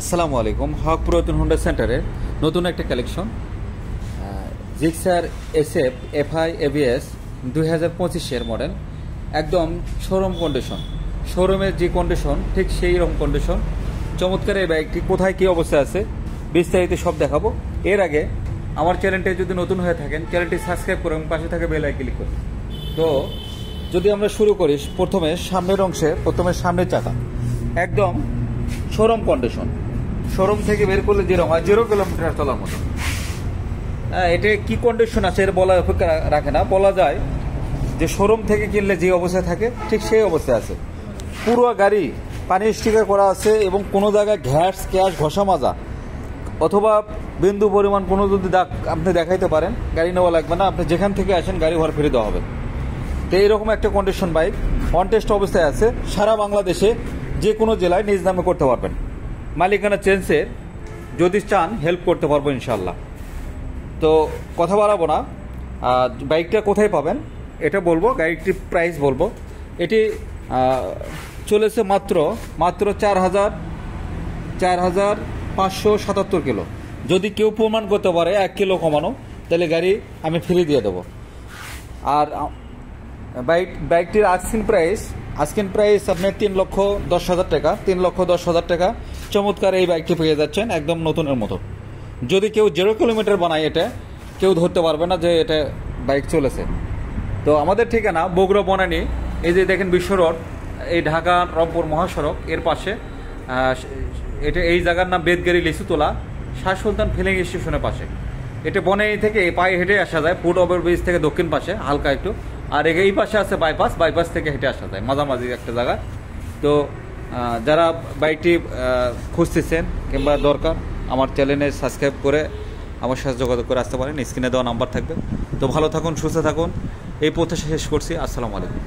আসসালামু আলাইকুম। হক পুরাতন হোন্ডা সেন্টারের নতুন একটা collection Gixxer SF FI ABS 2025-এর মডেল, একদম শোরুম কন্ডিশন। শোরুমের যে কন্ডিশন ঠিক সেই রকম কন্ডিশন। চমৎকার এই বাইকটি কোথায় কী অবস্থায় আছে বিস্তারিত সব দেখাবো। এর আগে আমার চ্যানেলটি যদি নতুন হয়ে থাকেন, চ্যানেলটি সাবস্ক্রাইব করে এবং পাশে থাকা বেল আইকন ক্লিক করুন। তো যদি আমরা শুরু করি, প্রথমে সামনের অংশে, সামনের চাকা একদম শোরুম কন্ডিশন। শোরুম থেকে বের করলে যেরকম হয় 0 কিলোমিটার চলার মতো। এটা কি কন্ডিশন আছে এর বলার অপেক্ষা রাখে না, বলা যায় যে শোরুম থেকে কিনলে যে অবস্থায় থাকে ঠিক সেই অবস্থায় আছে। পুরো গাড়ি পানি স্টিকার করা আছে এবং কোনো জায়গায় ঘ্যাস ক্যাশ ঘষা মাজা অথবা বিন্দু পরিমাণ কোনো যদি দাগ আপনি দেখাইতে পারেন, গাড়ি নেওয়া লাগবে না। আপনি যেখান থেকে আসেন গাড়ি ঘর ফিরে দেওয়া হবে। তো এইরকম একটা কন্ডিশন বাইক অন টেস্ট অবস্থায় আছে। সারা বাংলাদেশে যে কোনো জেলায় নিজ নামে করতে পারবেন। মালিকানা চেঞ্জের যদি চান হেল্প করতে পারবো ইনশাল্লাহ। তো কথা বাড়াবো না, বাইকটা কোথায় পাবেন এটা বলবো, গাড়িটির প্রাইস বলবো। এটি চলেছে মাত্র 4,577 কিলো। যদি কেউ প্রমাণ করতে পারে 1 কিলো কমানো, তাহলে গাড়ি আমি ফ্রি দিয়ে দেবো। আর বাইকটির আস্কিং প্রাইস আপনার 3,10,000 টাকা। 3,10,000 টাকা চমৎকার এই বাইকটি পেয়ে যাচ্ছেন একদম নতুনের মতো। যদি কেউ 0 কিলোমিটার বানায়, এটা কেউ ধরতে পারবে না যে এটা বাইক চলেছে। তো আমাদের ঠিকানা বগুড়া বনানী। এই যে দেখেন বিশ্ব রোড, এই ঢাকা রংপুর মহাসড়ক এর পাশে। এটা এই জায়গার নাম বেদগাড়ি লিচুতলা, শাহ সুলতান ফিলিং স্টেশনের পাশে। এটা বনানী থেকে পায়ে হেঁটে আসা যায়, ফুট ওভার ব্রিজ থেকে দক্ষিণ পাশে হালকা একটু। আর এই পাশে আছে বাইপাস থেকে হেঁটে আসা যায়, মাঝামাঝি একটা জায়গা। তো যারা বাইকটি খুঁজতেছেন কিংবা দরকার, আমার চ্যানেলে সাবস্ক্রাইব করে আমার সাথে যোগাযোগ করে আসতে পারেন। স্ক্রিনে দেওয়া নাম্বার থাকবে। তো ভালো থাকুন, সুস্থ থাকুন, এই প্রত্যাশা শেষ করছি। আসসালামু আলাইকুম।